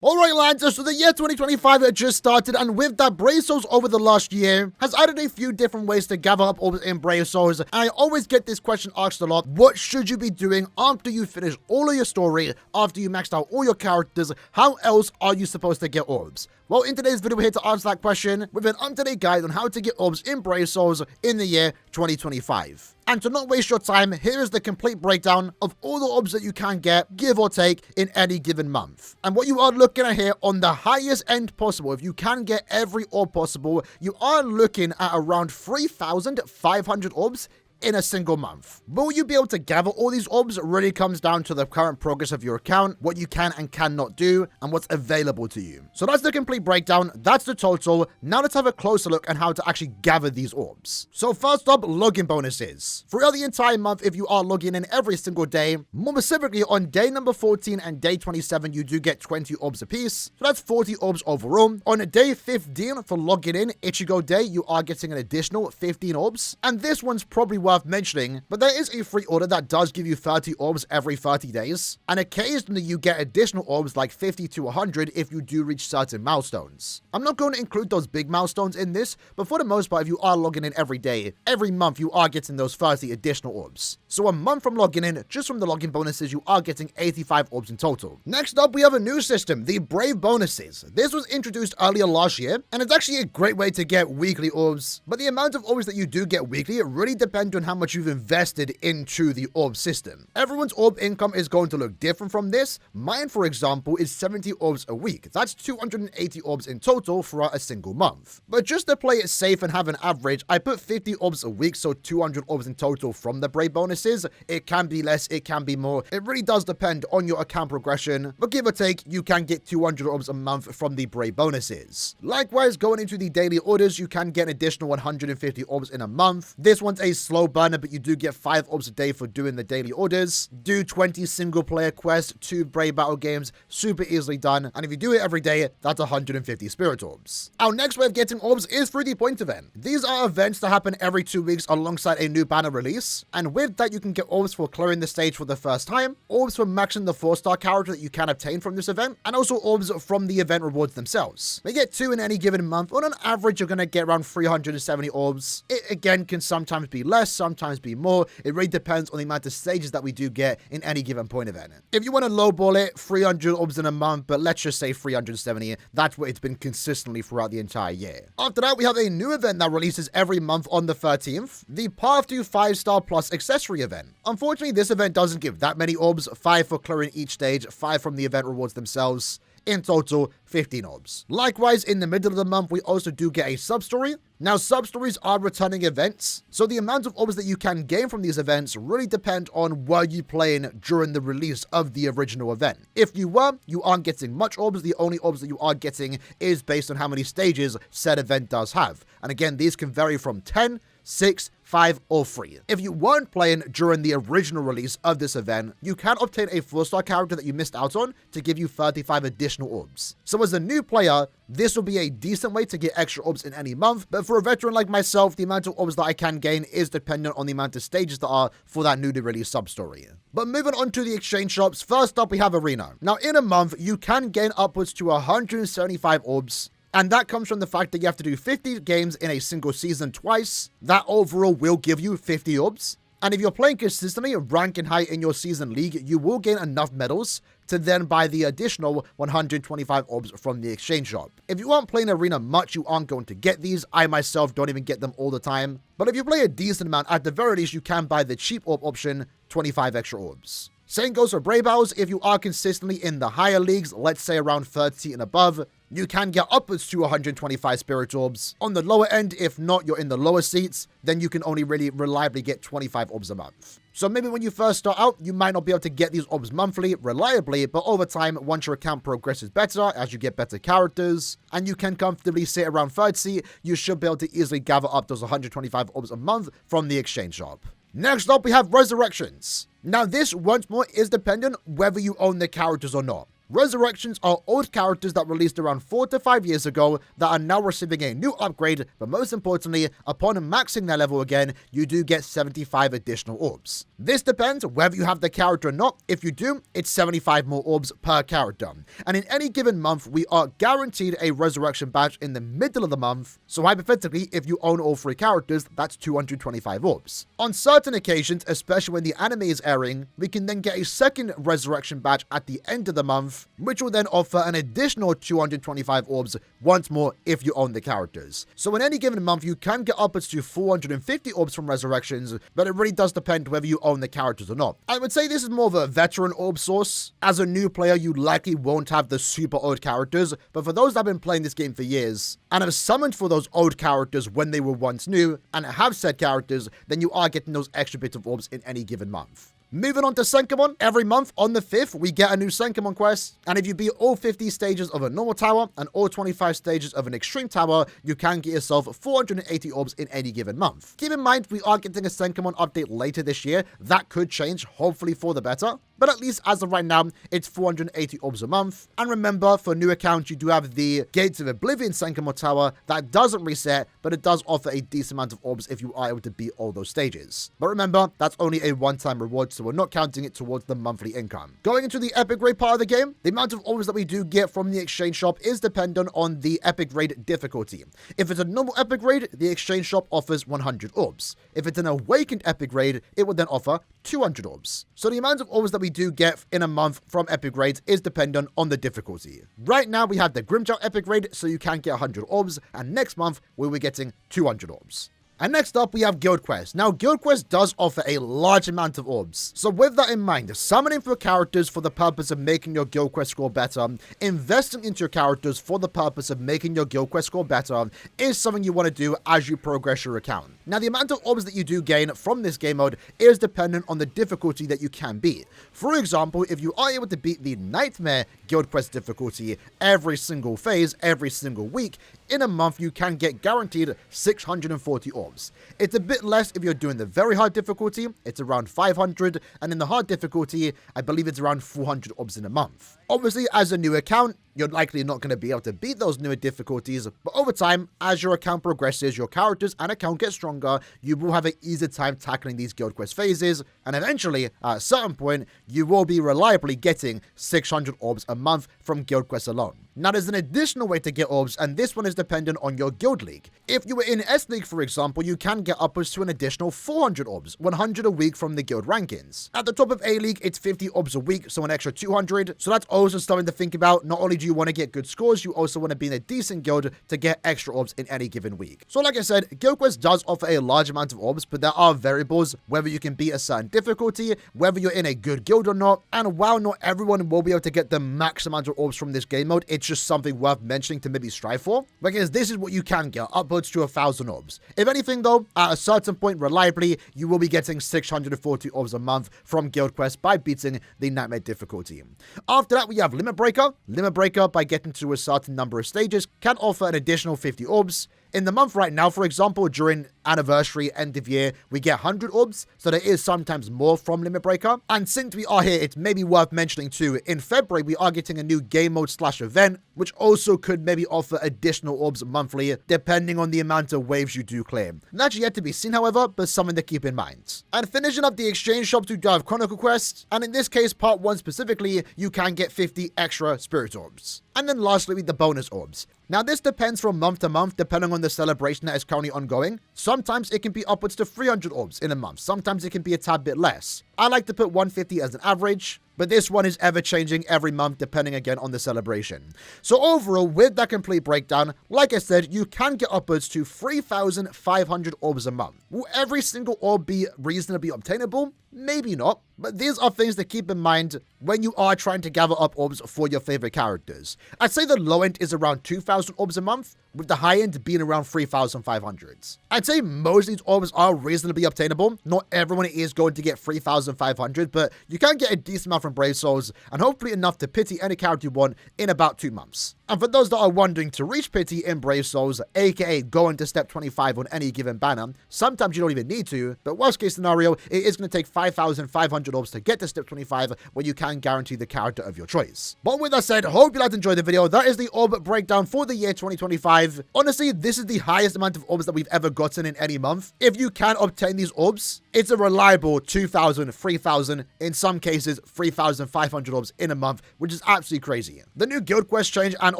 Alright lads, so the year 2025 had just started, and with that, Brave Souls over the last year has added a few different ways to gather up orbs in Brave Souls, and I always get this question asked a lot: what should you be doing after you finish all of your story, after you maxed out all your characters? How else are you supposed to get orbs? Well, in today's video, we're here to answer that question with an up-to-date guide on how to get orbs in Brave Souls in the year 2025. And to not waste your time, here is the complete breakdown of all the orbs that you can get, give or take, in any given month. And what you are looking at here, on the highest end possible, if you can get every orb possible, you are looking at around 3,500 orbs in a single month. Will you be able to gather all these orbs? Really comes down to the current progress of your account, what you can and cannot do, and what's available to you. So that's the complete breakdown, that's the total. Now let's have a closer look at how to actually gather these orbs. So first up, login bonuses. Throughout the entire month, if you are logging in every single day, more specifically on day number 14 and day 27, you do get 20 orbs apiece. So that's 40 orbs overall. On day 15 for logging in, Ichigo Day, you are getting an additional 15 orbs. And this one's probably worth mentioning, but there is a free order that does give you 30 orbs every 30 days, and occasionally you get additional orbs like 50 to 100 if you do reach certain milestones. I'm not going to include those big milestones in this, but for the most part, if you are logging in every day, every month you are getting those 30 additional orbs. So a month from logging in, just from the login bonuses, you are getting 85 orbs in total. Next up, we have a new system, the Brave bonuses. This was introduced earlier last year, and it's actually a great way to get weekly orbs, but the amount of orbs that you do get weekly, it really depends on how much you've invested into the orb system. Everyone's orb income is going to look different from this. Mine, for example, is 70 orbs a week. That's 280 orbs in total throughout a single month. But just to play it safe and have an average, I put 50 orbs a week, so 200 orbs in total from the Brave bonuses. It can be less, it can be more. It really does depend on your account progression, but give or take, you can get 200 orbs a month from the Brave bonuses. Likewise, going into the daily orders, you can get an additional 150 orbs in a month. This one's a slow burner, but you do get 5 orbs a day for doing the daily orders. Do 20 single player quests, 2 Brave battle games, super easily done. And if you do it every day, that's 150 spirit orbs. Our next way of getting orbs is through the point event. These are events that happen every 2 weeks alongside a new banner release. And with that, you can get orbs for clearing the stage for the first time, orbs for maxing the 4-star character that you can obtain from this event, and also orbs from the event rewards themselves. They get 2 in any given month. On an average, you're going to get around 370 orbs. It again can sometimes be less, sometimes be more. It really depends on the amount of stages that we do get in any given point event. If you want to lowball it, 300 orbs in a month, but let's just say 370, that's what it's been consistently throughout the entire year. After that, we have a new event that releases every month on the 13th, the Path to 5-star plus accessory event. Unfortunately, this event doesn't give that many orbs, 5 for clearing each stage, 5 from the event rewards themselves. In total, 15 orbs. Likewise, in the middle of the month, we also do get a sub-story. Now, sub-stories are returning events, so the amount of orbs that you can gain from these events really depend on were you playing during the release of the original event. If you were, you aren't getting much orbs. The only orbs that you are getting is based on how many stages said event does have. And again, these can vary from 10, 6, 5, or 3. If you weren't playing during the original release of this event, you can obtain a 4-star character that you missed out on to give you 35 additional orbs. So as a new player, this will be a decent way to get extra orbs in any month, but for a veteran like myself, the amount of orbs that I can gain is dependent on the amount of stages that are for that newly released sub-story. But moving on to the exchange shops, first up we have Arena. Now in a month, you can gain upwards to 175 orbs, and that comes from the fact that you have to do 50 games in a single season twice. That overall will give you 50 orbs. And if you're playing consistently, ranking high in your season league, you will gain enough medals to then buy the additional 125 orbs from the exchange shop. If you aren't playing Arena much, you aren't going to get these. I myself don't even get them all the time. But if you play a decent amount, at the very least, you can buy the cheap orb option, 25 extra orbs. Same goes for Brave battles. If you are consistently in the higher leagues, let's say around 30 and above, you can get upwards to 125 spirit orbs. On the lower end, if not, you're in the lower seats, then you can only really reliably get 25 orbs a month. So maybe when you first start out, you might not be able to get these orbs monthly reliably, but over time, once your account progresses better, as you get better characters, and you can comfortably sit around 30, you should be able to easily gather up those 125 orbs a month from the exchange shop. Next up, we have Resurrections. Now this, once more, is dependent whether you own the characters or not. Resurrections are old characters that released around 4 to 5 years ago that are now receiving a new upgrade, but most importantly, upon maxing their level again, you do get 75 additional orbs. This depends whether you have the character or not. If you do, it's 75 more orbs per character. And in any given month, we are guaranteed a resurrection badge in the middle of the month. So hypothetically, if you own all 3 characters, that's 225 orbs. On certain occasions, especially when the anime is airing, we can then get a second resurrection badge at the end of the month, which will then offer an additional 225 orbs once more if you own the characters. So in any given month, you can get upwards to 450 orbs from resurrections, but it really does depend whether you own the characters or not. I would say this is more of a veteran orb source. As a new player, you likely won't have the super old characters, but for those that have been playing this game for years and have summoned for those old characters when they were once new and have said characters, then you are getting those extra bits of orbs in any given month. Moving on to Senkamon, every month on the 5th, we get a new Senkamon quest, and if you beat all 50 stages of a normal tower and all 25 stages of an extreme tower, you can get yourself 480 orbs in any given month. Keep in mind, we are getting a Senkamon update later this year. That could change, hopefully for the better. But at least as of right now, it's 480 orbs a month. And remember, for new accounts, you do have the Gates of Oblivion Senkamon Tower that doesn't reset, but it does offer a decent amount of orbs if you are able to beat all those stages. But remember, that's only a one-time reward, so we're not counting it towards the monthly income. Going into the epic grade part of the game, the amount of orbs that we do get from the exchange shop is dependent on the epic grade difficulty. If it's a normal epic grade, the exchange shop offers 100 orbs. If it's an awakened epic grade, it would then offer 200 orbs. So the amount of orbs that we do get in a month from epic grades is dependent on the difficulty. Right now we have the Grimjow epic grade, so you can get 100 orbs, and next month we'll be getting 200 orbs. And next up, we have Guild Quest. Now, Guild Quest does offer a large amount of orbs. So with that in mind, summoning for characters for the purpose of making your Guild Quest score better, investing into your characters for the purpose of making your Guild Quest score better is something you want to do as you progress your account. Now, the amount of orbs that you do gain from this game mode is dependent on the difficulty that you can beat. For example, if you are able to beat the Nightmare Guild Quest difficulty every single phase, every single week, in a month you can get guaranteed 640 orbs. It's a bit less if you're doing the very hard difficulty, it's around 500, and in the hard difficulty, I believe it's around 400 orbs in a month. Obviously, as a new account, you're likely not going to be able to beat those newer difficulties, but over time, as your account progresses, your characters and account get stronger, you will have an easier time tackling these Guild Quest phases, and eventually, at a certain point, you will be reliably getting 600 orbs a month from Guild Quest alone. Now, there's an additional way to get orbs, and this one is dependent on your guild league. If you were in S League, for example, you can get upwards to an additional 400 orbs, 100 a week from the guild rankings. At the top of A League, it's 50 orbs a week, so an extra 200, so that's also something to think about. Not only do you want to get good scores, you also want to be in a decent guild to get extra orbs in any given week. So like I said, Guild Quest does offer a large amount of orbs, but there are variables, whether you can beat a certain difficulty, whether you're in a good guild or not, and while not everyone will be able to get the max amount of orbs from this game mode, it's just something worth mentioning to maybe strive for, because this is what you can get, upwards to 1,000 orbs. If anything though, at a certain point reliably, you will be getting 640 orbs a month from Guild Quest by beating the Nightmare difficulty. After that, we have Limit Breaker. Limit Breaker, by getting to a certain number of stages, can offer an additional 50 orbs. In the month right now, for example, during anniversary, end of year, we get 100 orbs, so there is sometimes more from Limit Breaker. And since we are here, it's maybe worth mentioning too, in February, we are getting a new game mode / event, which also could maybe offer additional orbs monthly, depending on the amount of waves you do clear. That's yet to be seen, however, but something to keep in mind. And finishing up the exchange shops, we do have Chronicle Quest, and in this case, part 1 specifically, you can get 50 extra Spirit Orbs. And then lastly, the bonus orbs. Now, this depends from month to month, depending on the celebration that is currently ongoing. Sometimes it can be upwards to 300 orbs in a month. Sometimes it can be a tad bit less. I like to put 150 as an average, but this one is ever changing every month depending again on the celebration. So overall, with that complete breakdown, like I said, you can get upwards to 3,500 orbs a month. Will every single orb be reasonably obtainable? Maybe not, but these are things to keep in mind when you are trying to gather up orbs for your favorite characters. I'd say the low end is around 2,000 orbs a month, with the high end being around 3,500. I'd say most of these orbs are reasonably obtainable. Not everyone is going to get 3,500, but you can get a decent amount from Brave Souls, and hopefully enough to pity any character you want in about 2 months. And for those that are wondering, to reach pity in Brave Souls, aka go into step 25 on any given banner, sometimes you don't even need to, but worst case scenario, it is going to take 5,500 orbs to get to step 25, where you can guarantee the character of your choice. But with that said, hope you guys enjoyed the video. That is the orb breakdown for the year 2025. Honestly, this is the highest amount of orbs that we've ever gotten in any month. If you can obtain these orbs, it's a reliable 2,000, 3,000, in some cases 3,500 orbs in a month, which is absolutely crazy. The new guild quest change and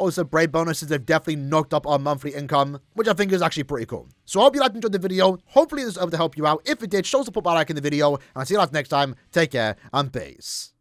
also Brave bonuses have definitely knocked up our monthly income, which I think is actually pretty cool. So I hope you guys enjoyed the video. Hopefully this was able to help you out. If it did, show support by liking the video, and I'll see you guys next time. Take care and peace.